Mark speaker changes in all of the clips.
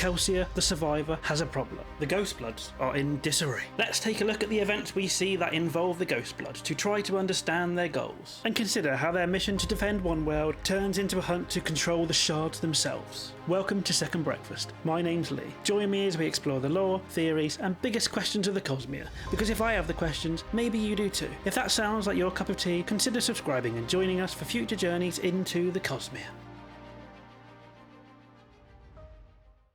Speaker 1: Kelsier, the survivor, has a problem. The Ghostbloods are in disarray. Let's take a look at the events we see that involve the Ghostbloods to try to understand their goals, and consider how their mission to defend one world turns into a hunt to control the shards themselves. Welcome to Second Breakfast. My name's Lee. Join me as we explore the lore, theories, and biggest questions of the Cosmere, because if I have the questions, maybe you do too. If that sounds like your cup of tea, consider subscribing and joining us for future journeys into the Cosmere.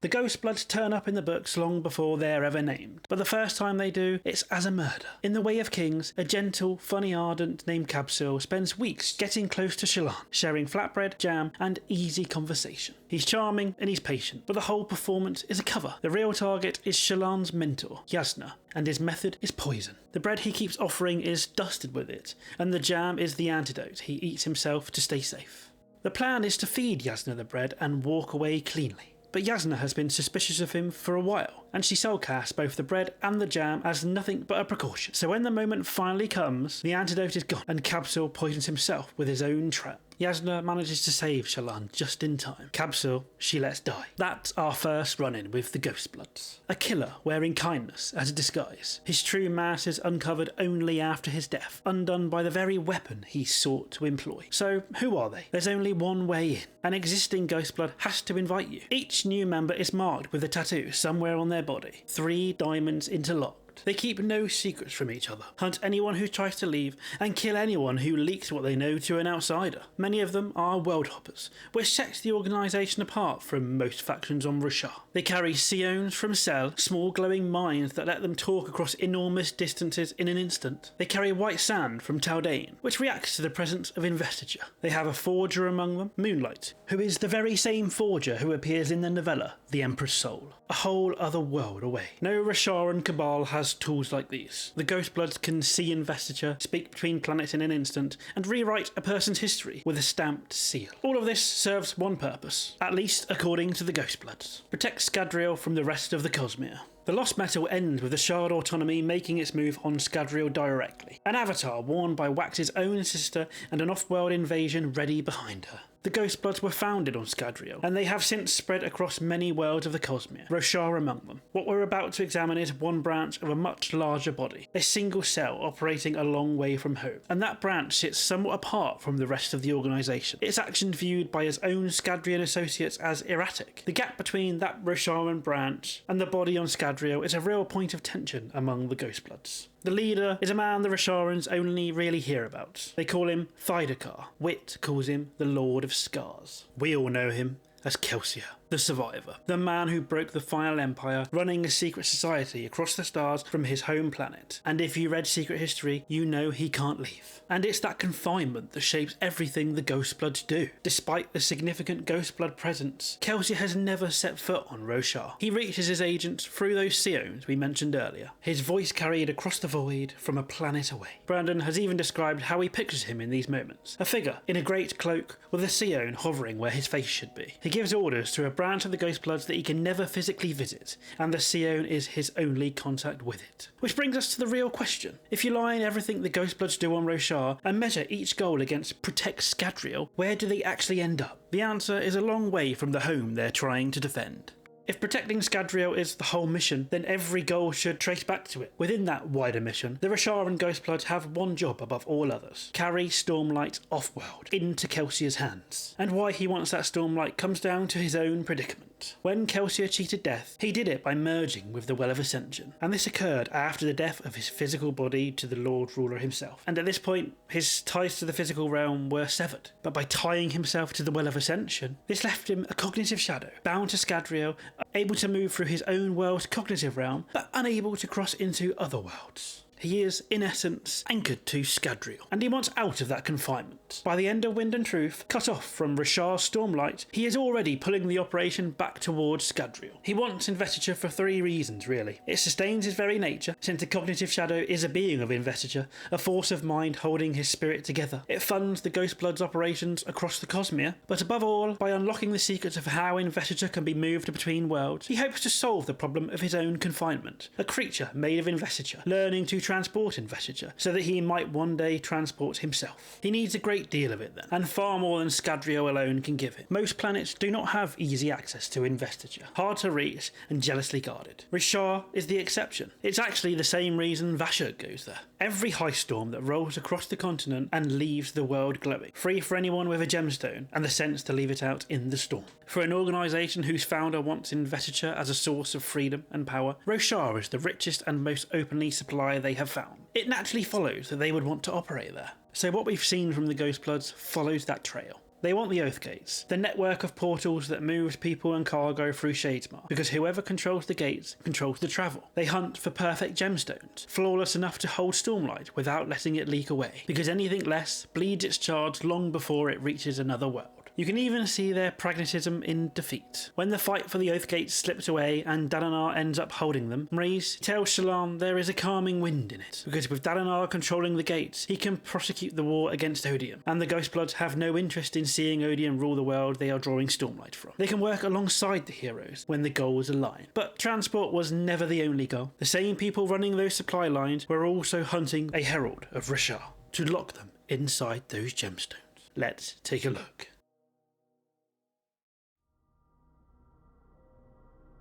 Speaker 1: The Ghostbloods turn up in the books long before they're ever named, but the first time they do, it's as a murder. In The Way of Kings, a gentle, funny ardent named Kelsier spends weeks getting close to Shallan, sharing flatbread, jam, and easy conversation. He's charming and he's patient, but the whole performance is a cover. The real target is Shallan's mentor, Jasnah, and his method is poison. The bread he keeps offering is dusted with it, and the jam is the antidote he eats himself to stay safe. The plan is to feed Jasnah the bread and walk away cleanly. But Jasnah has been suspicious of him for a while, and she soulcasts both the bread and the jam as nothing but a precaution. So when the moment finally comes, the antidote is gone, and Kelsier poisons himself with his own trap. Jasnah manages to save Shallan just in time. Kelsier she lets die. That's our first run-in with the Ghostbloods. A killer wearing kindness as a disguise. His true mask is uncovered only after his death, undone by the very weapon he sought to employ. So who are they? There's only one way in. An existing Ghostblood has to invite you. Each new member is marked with a tattoo somewhere on their body. 3 diamonds interlocked. They keep no secrets from each other, hunt anyone who tries to leave, and kill anyone who leaks what they know to an outsider. Many of them are world hoppers, which sets the organisation apart from most factions on Roshar. They carry Seons from Sel, small glowing mines that let them talk across enormous distances in an instant. They carry white sand from Taldain, which reacts to the presence of investiture. They have a forger among them, Moonlight, who is the very same forger who appears in the novella The Emperor's Soul. A whole other world away. No Rosharan cabal has tools like these. The Ghostbloods can see investiture, speak between planets in an instant, and rewrite a person's history with a stamped seal. All of this serves one purpose, at least according to the Ghostbloods: protect Scadrial from the rest of the Cosmere. The Lost Metal ends with the Shard Autonomy making its move on Scadrial directly, an avatar worn by Wax's own sister and an off-world invasion ready behind her. The Ghostbloods were founded on Scadrial, and they have since spread across many worlds of the Cosmere, Roshar among them. What we're about to examine is one branch of a much larger body, a single cell operating a long way from home, and that branch sits somewhat apart from the rest of the organisation, its actions viewed by his own Scadrian associates as erratic. The gap between that Rosharan branch and the body on Scadrial is a real point of tension among the Ghostbloods. The leader is a man the Rosharans only really hear about. They call him Thydakar. Wit calls him the Lord of Scars. We all know him as Kelsier, the survivor, the man who broke the final empire, running a secret society across the stars from his home planet. And if you read Secret History, you know he can't leave. And it's that confinement that shapes everything the Ghostbloods do. Despite the significant Ghostblood presence, Kelsier has never set foot on Roshar. He reaches his agents through those Seons we mentioned earlier, his voice carried across the void from a planet away. Brandon has even described how he pictures him in these moments: a figure in a great cloak with a Seon hovering where his face should be. He gives orders to a branch of the Ghostbloods that he can never physically visit, and the Seon is his only contact with it. Which brings us to the real question. If you line everything the Ghostbloods do on Roshar and measure each goal against protect Scadrial, where do they actually end up? The answer is a long way from the home they're trying to defend. If protecting Scadrial is the whole mission, then every goal should trace back to it. Within that wider mission, the Rosharan Ghostbloods have one job above all others: carry Stormlight off-world, into Kelsier's hands. And why he wants that Stormlight comes down to his own predicament. When Kelsier cheated death, he did it by merging with the Well of Ascension, and this occurred after the death of his physical body to the Lord Ruler himself. And at this point, his ties to the physical realm were severed. But by tying himself to the Well of Ascension, this left him a cognitive shadow, bound to Scadrial, able to move through his own world's cognitive realm, but unable to cross into other worlds. He is, in essence, anchored to Scadrial, and he wants out of that confinement. By the end of Wind and Truth, cut off from Roshar's Stormlight, he is already pulling the operation back towards Scadrial. He wants investiture for 3 reasons, really. It sustains his very nature, since the cognitive shadow is a being of investiture, a force of mind holding his spirit together. It funds the Ghostbloods' operations across the Cosmere, but above all, by unlocking the secrets of how investiture can be moved between worlds, he hopes to solve the problem of his own confinement. A creature made of investiture, learning to transport investiture, so that he might one day transport himself. He needs a great deal of it then, and far more than Scadrial alone can give him. Most planets do not have easy access to investiture, hard to reach and jealously guarded. Roshar is the exception. It's actually the same reason Vashur goes there. Every high storm that rolls across the continent and leaves the world glowing, free for anyone with a gemstone and the sense to leave it out in the storm. For an organisation whose founder wants investiture as a source of freedom and power, Roshar is the richest and most openly supplier they have found. It naturally follows that they would want to operate there. So what we've seen from the Ghostbloods follows that trail. They want the Oathgates, the network of portals that moves people and cargo through Shadesmar, because whoever controls the gates controls the travel. They hunt for perfect gemstones, flawless enough to hold Stormlight without letting it leak away, because anything less bleeds its charge long before it reaches another world. You can even see their pragmatism in defeat. When the fight for the Oathgates slips away and Dalinar ends up holding them, Mraize tells Shallan there is a calming wind in it, because with Dalinar controlling the gates, he can prosecute the war against Odium, and the Ghostbloods have no interest in seeing Odium rule the world they are drawing Stormlight from. They can work alongside the heroes when the goals align. But transport was never the only goal. The same people running those supply lines were also hunting a Herald of Roshar to lock them inside those gemstones. Let's take a look.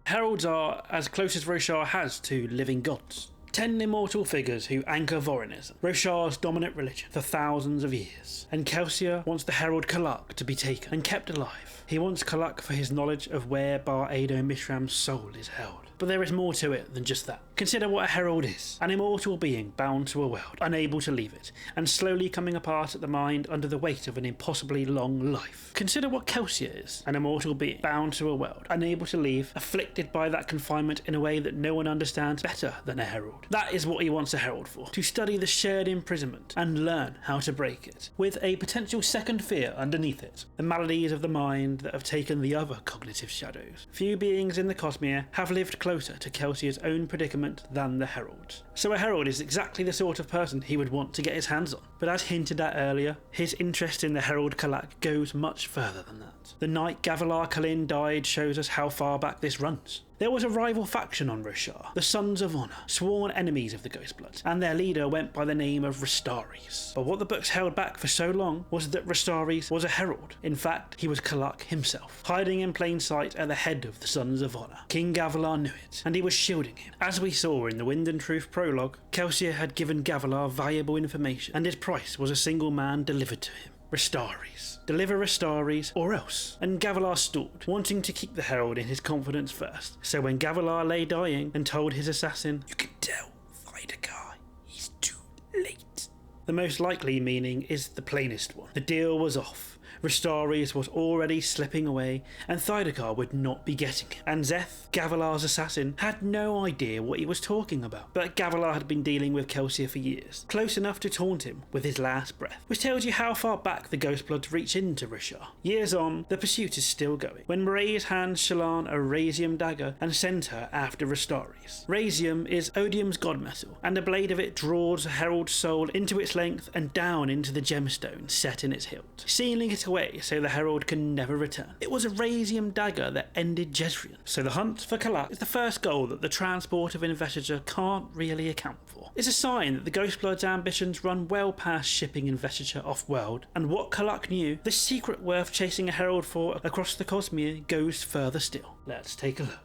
Speaker 1: Heralds are as close as Roshar has to living gods. 10 immortal figures who anchor Vorinism, Roshar's dominant religion, for thousands of years. And Kelsier wants the Herald Kalak to be taken and kept alive. He wants Kalak for his knowledge of where Ba-Ado-Mishram's soul is held. But there is more to it than just that. Consider what a herald is. An immortal being bound to a world, unable to leave it, and slowly coming apart at the mind under the weight of an impossibly long life. Consider what Kelsier is. An immortal being bound to a world, unable to leave, afflicted by that confinement in a way that no one understands better than a herald. That is what he wants a herald for. To study the shared imprisonment and learn how to break it, with a potential second fear underneath it. The maladies of the mind that have taken the other cognitive shadows. Few beings in the Cosmere have lived closer to Kelsier's own predicament than the Heralds. So a herald is exactly the sort of person he would want to get his hands on. But as hinted at earlier, his interest in the Herald Kalak goes much further than that. The night Gavilar Khalin died shows us how far back this runs. There was a rival faction on Roshar, the Sons of Honor, sworn enemies of the Ghostbloods, and their leader went by the name of Rastaris. But what the books held back for so long was that Rastaris was a herald. In fact, he was Kalak himself, hiding in plain sight at the head of the Sons of Honor. King Gavilar knew it, and he was shielding him. As we saw in the Wind and Truth prologue, Kelsier had given Gavilar valuable information, and his price was a single man delivered to him. Rastaris. Deliver Rastaris or else. And Gavilar stalled, wanting to keep the Herald in his confidence first. So when Gavilar lay dying and told his assassin, "You can tell Thydagar, he's too late," the most likely meaning is the plainest one. The deal was off. Rastaris was already slipping away, and Thydagar would not be getting him. And Szeth, Gavilar's assassin, had no idea what he was talking about. But Gavilar had been dealing with Kelsier for years, close enough to taunt him with his last breath, which tells you how far back the Ghostbloods reach into Roshar. Years on, the pursuit is still going, when Mraize hands Shallan a Razium dagger and sends her after Rastaris. Razium is Odium's god metal, and a blade of it draws a herald's soul into its length and down into the gemstone set in its hilt, sealing it away so the herald can never return. It was a Razium dagger that ended Jezreel. So the hunt for Kalak is the first goal that the transport of investiture can't really account for. It's a sign that the Ghostbloods' ambitions run well past shipping investiture off-world, and what Kalak knew, the secret worth chasing a herald for across the Cosmere goes further still. Let's take a look.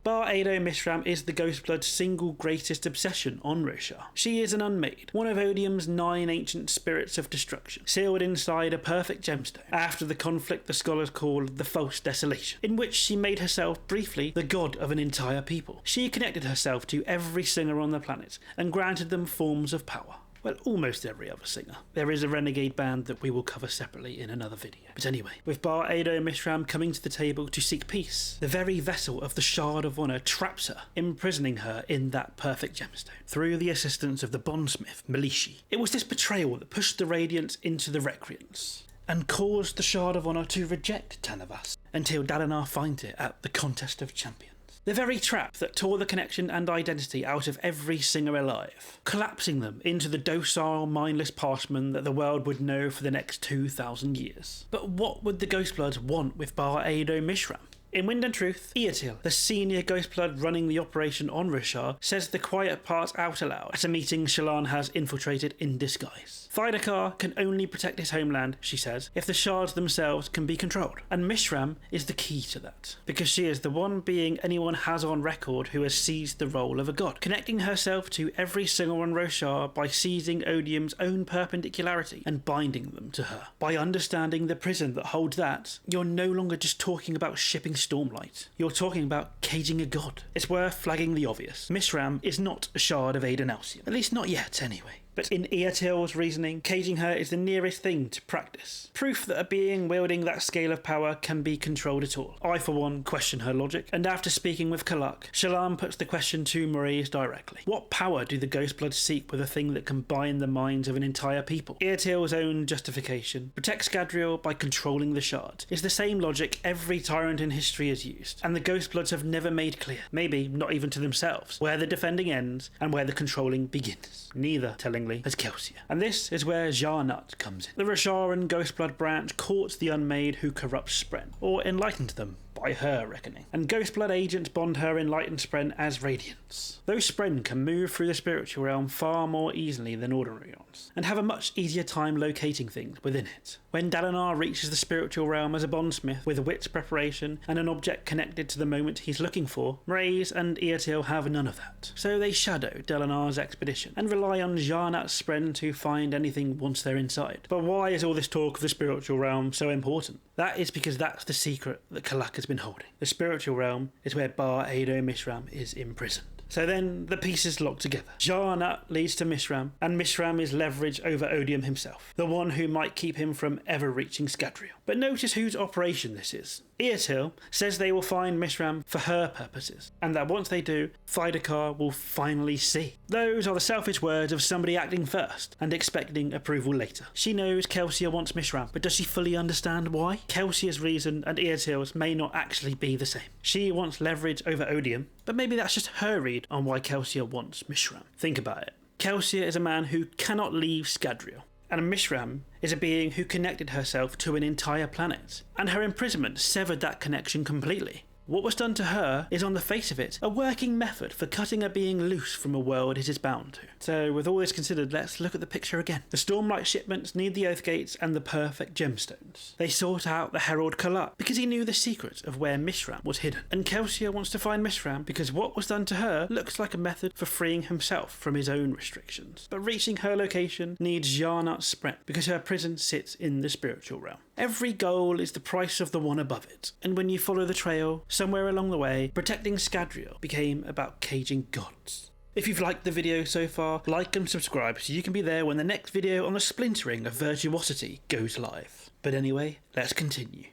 Speaker 1: Ba-Ado-Mishram is the Ghostblood's single greatest obsession on Roshar. She is an Unmade, one of Odium's 9 ancient spirits of destruction, sealed inside a perfect gemstone, after the conflict the scholars call the False Desolation, in which she made herself briefly the god of an entire people. She connected herself to every singer on the planet, and granted them forms of power. Well, almost every other singer. There is a renegade band that we will cover separately in another video. But anyway, with Ba-Ado-Mishram coming to the table to seek peace, the very vessel of the Shard of Honor traps her, imprisoning her in that perfect gemstone, through the assistance of the bondsmith, Melishi. It was this betrayal that pushed the Radiants into the Recreants, and caused the Shard of Honor to reject Tanavas, until Dalinar finds it at the Contest of Champions. The very trap that tore the connection and identity out of every singer alive, collapsing them into the docile, mindless parshmen that the world would know for the next 2,000 years. But what would the Ghostbloods want with Ba-Ado-Mishram? In Wind and Truth, Iyathtil, the senior Ghostblood running the operation on Roshar, says the quiet parts out aloud at a meeting Shallan has infiltrated in disguise. Thaidakar can only protect his homeland, she says, if the shards themselves can be controlled. And Mishram is the key to that, because she is the one being anyone has on record who has seized the role of a god, connecting herself to every single on Roshar by seizing Odium's own perpendicularity and binding them to her. By understanding the prison that holds that, you're no longer just talking about shipping Stormlight. You're talking about caging a god. It's worth flagging the obvious. Mishram is not a shard of Ba-Ado-Mishram. At least not yet, anyway. But in Iyathtil's reasoning, caging her is the nearest thing to practice. Proof that a being wielding that scale of power can be controlled at all. I, for one, question her logic, and after speaking with Kalak, Shallan puts the question to Mraize directly. What power do the Ghostbloods seek with a thing that can bind the minds of an entire people? Iyathtil's own justification, protect Scadrial by controlling the shard, is the same logic every tyrant in history has used, and the Ghostbloods have never made clear, maybe not even to themselves, where the defending ends and where the controlling begins. Neither telling as Kelsier. And this is where Jarnut comes in. The Roshar and Ghostblood branch caught the Unmade who corrupt Spren, or enlightened them, by her reckoning. And Ghostblood agents bond her enlightened Spren as Radiance. Those Spren can move through the spiritual realm far more easily than ordinary ones, and have a much easier time locating things within it. When Dalinar reaches the spiritual realm as a bondsmith with wit's preparation and an object connected to the moment he's looking for, Mraize and Iyathtil have none of that. So they shadow Dalinar's expedition and rely on Jarnut's Spren to find anything once they're inside. But why is all this talk of the spiritual realm so important? That is because that's the secret that Kalak has been holding. The spiritual realm is where Ba-Ado-Mishram is imprisoned. So then the pieces lock together. Jarnut leads to Mishram, and Mishram is leverage over Odium himself, the one who might keep him from ever reaching Scadrial. But notice whose operation this is. Iyathtil says they will find Mishram for her purposes, and that once they do, Thaidakar will finally see. Those are the selfish words of somebody acting first and expecting approval later. She knows Kelsier wants Mishram, but does she fully understand why? Kelsier's reason and Iyathtil's may not actually be the same. She wants leverage over Odium, but maybe that's just her read on why Kelsier wants Mishram. Think about it. Kelsier is a man who cannot leave Scadrial, and Mishram is a being who connected herself to an entire planet, and her imprisonment severed that connection completely. What was done to her is, on the face of it, a working method for cutting a being loose from a world it is bound to. So, with all this considered, let's look at the picture again. The Stormlight shipments need the Oathgates and the perfect gemstones. They sought out the Herald Kalak because he knew the secret of where Mishram was hidden. And Kelsier wants to find Mishram because what was done to her looks like a method for freeing himself from his own restrictions. But reaching her location needs Jarnut's Spren because her prison sits in the spiritual realm. Every goal is the price of the one above it, and when you follow the trail, somewhere along the way, protecting Scadrial became about caging gods. If you've liked the video so far, like and subscribe so you can be there when the next video on the splintering of virtuosity goes live. But anyway, let's continue.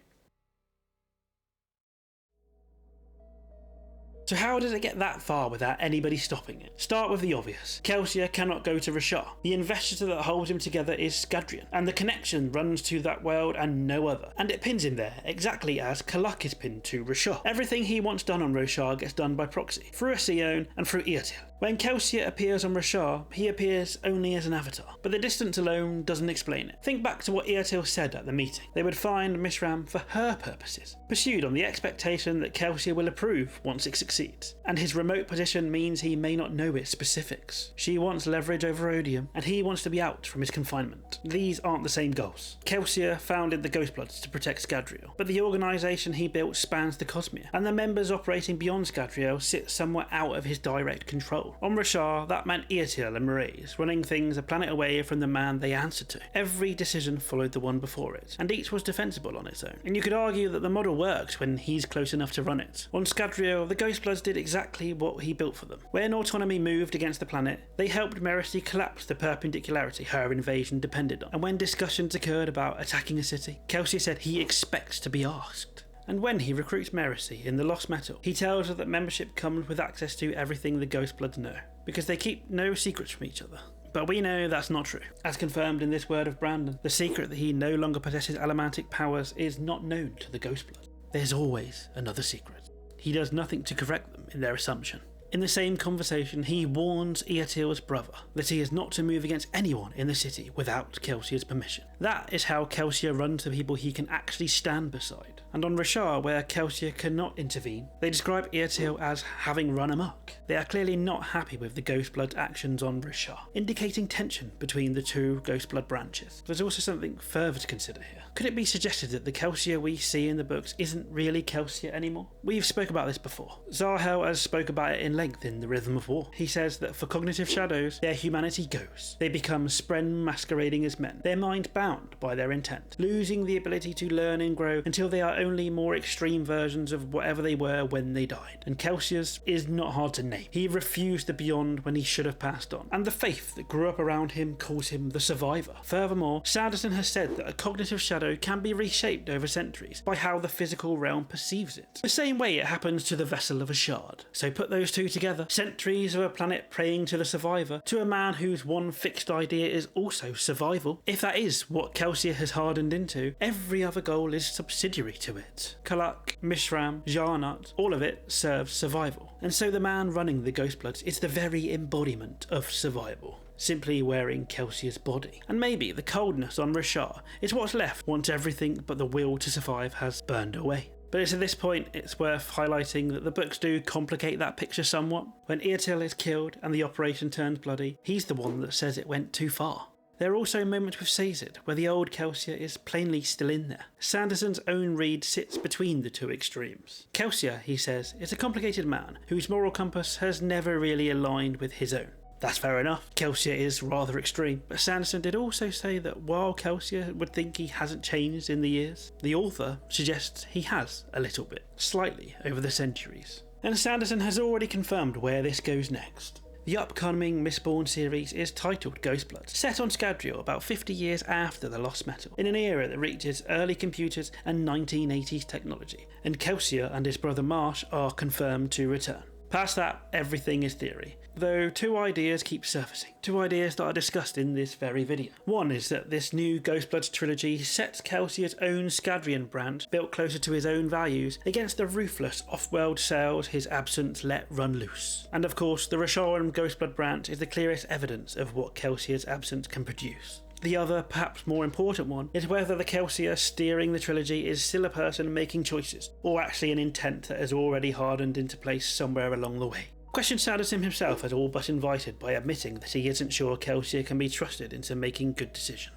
Speaker 1: So how did it get that far without anybody stopping it? Start with the obvious. Kelsier cannot go to Roshar. The investiture that holds him together is Scadrian, and the connection runs to that world and no other. And it pins him there, exactly as Kalak is pinned to Roshar. Everything he wants done on Roshar gets done by proxy, through a Seon and through Iyathtil. When Kelsier appears on Roshar, he appears only as an avatar, but the distance alone doesn't explain it. Think back to what Iyathtil said at the meeting. They would find Mishram for her purposes, pursued on the expectation that Kelsier will approve once it succeeds, and his remote position means he may not know its specifics. She wants leverage over Odium, and he wants to be out from his confinement. These aren't the same goals. Kelsier founded the Ghostbloods to protect Scadrial, but the organisation he built spans the Cosmere, and the members operating beyond Scadrial sit somewhere out of his direct control. On Roshar, that meant Iyathtil and Mraize, running things a planet away from the man they answered to. Every decision followed the one before it, and each was defensible on its own. And you could argue that the model works when he's close enough to run it. On Scadrial, the Ghostbloods did exactly what he built for them. When autonomy moved against the planet, they helped Mercy collapse the perpendicularity her invasion depended on. And when discussions occurred about attacking a city, Kelsier said he expects to be asked. And when he recruits Mercy in the Lost Metal, he tells her that membership comes with access to everything the Ghostbloods know, because they keep no secrets from each other. But we know that's not true. As confirmed in this word of Brandon, the secret that he no longer possesses allomantic powers is not known to the Ghostbloods. There's always another secret. He does nothing to correct them in their assumption. In the same conversation, he warns Iyathtil's brother that he is not to move against anyone in the city without Kelsier's permission. That is how Kelsier runs the people he can actually stand beside. And on Roshar, where Kelsier cannot intervene, they describe Iyathtil as having run amok. They are clearly not happy with the Ghostblood actions on Roshar, indicating tension between the two Ghostblood branches. There's also something further to consider here. Could it be suggested that the Kelsier we see in the books isn't really Kelsier anymore? We've spoke about this before. Zahel has spoke about it in length in The Rhythm of War. He says that for cognitive shadows, their humanity goes. They become spren masquerading as men, their mind bound by their intent, losing the ability to learn and grow until they are only more extreme versions of whatever they were when they died. And Kelsier's is not hard to name. He refused the beyond when he should have passed on, and the faith that grew up around him calls him the survivor. Furthermore, Sanderson has said that a cognitive shadow can be reshaped over centuries by how the physical realm perceives it, the same way it happens to the vessel of a shard. So put those two together, centuries of a planet praying to the survivor, to a man whose one fixed idea is also survival. If that is what Kelsier has hardened into, every other goal is subsidiary to it. Kalak, Mishram, Jarnut, all of it serves survival. And so the man running the Ghostbloods is the very embodiment of survival, simply wearing Kelsier's body. And maybe the coldness on Roshar is what's left once everything but the will to survive has burned away. But it's at this point it's worth highlighting that the books do complicate that picture somewhat. When Iyathtil is killed and the operation turns bloody, he's the one that says it went too far. There are also moments with Sazed where the old Kelsier is plainly still in there. Sanderson's own read sits between the two extremes. Kelsier, he says, is a complicated man whose moral compass has never really aligned with his own. That's fair enough. Kelsier is rather extreme, but Sanderson did also say that while Kelsier would think he hasn't changed in the years, the author suggests he has a little bit, slightly over the centuries. And Sanderson has already confirmed where this goes next. The upcoming Mistborn series is titled Ghostbloods, set on Scadrial about 50 years after the Lost Metal, in an era that reaches early computers and 1980s technology, and Kelsier and his brother Marsh are confirmed to return. Past that, everything is theory, though two ideas keep surfacing. Two ideas that are discussed in this very video. One is that this new Ghostbloods trilogy sets Kelsier's own Scadrian brand, built closer to his own values, against the ruthless off-world sales his absence let run loose. And of course, the Roshar and Ghostblood branch is the clearest evidence of what Kelsier's absence can produce. The other, perhaps more important one, is whether the Kelsier steering the trilogy is still a person making choices, or actually an intent that has already hardened into place somewhere along the way. Question Sanderson himself has all but invited by admitting that he isn't sure Kelsier can be trusted into making good decisions.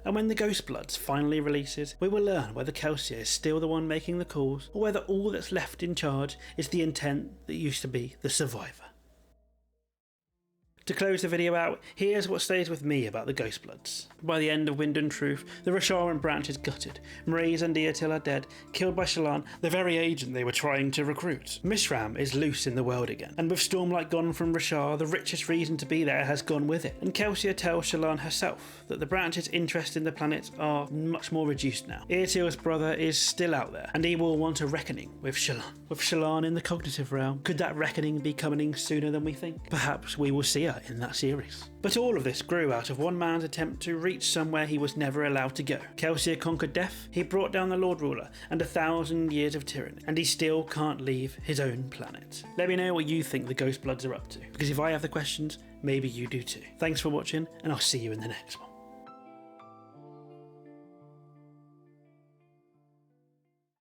Speaker 1: And when the Ghostbloods finally releases, we will learn whether Kelsier is still the one making the calls, or whether all that's left in charge is the intent that used to be the survivor. To close the video out, here's what stays with me about the Ghostbloods. By the end of Wind and Truth, the Rosharan branch is gutted. Mraize and Iyathtil are dead, killed by Shallan, the very agent they were trying to recruit. Mishram is loose in the world again, and with Stormlight gone from Roshar, the richest reason to be there has gone with it. And Kelsier tells Shallan herself that the branch's interest in the planet are much more reduced now. Iyathtil's brother is still out there, and he will want a reckoning with Shallan. With Shallan in the cognitive realm, could that reckoning be coming sooner than we think? Perhaps we will see her in that series. But all of this grew out of one man's attempt to reach somewhere he was never allowed to go. Kelsier conquered death, he brought down the Lord Ruler and 1,000 years of tyranny, and he still can't leave his own planet. Let me know what you think the Ghostbloods are up to, because if I have the questions, maybe you do too. Thanks for watching, and I'll see you in the next one.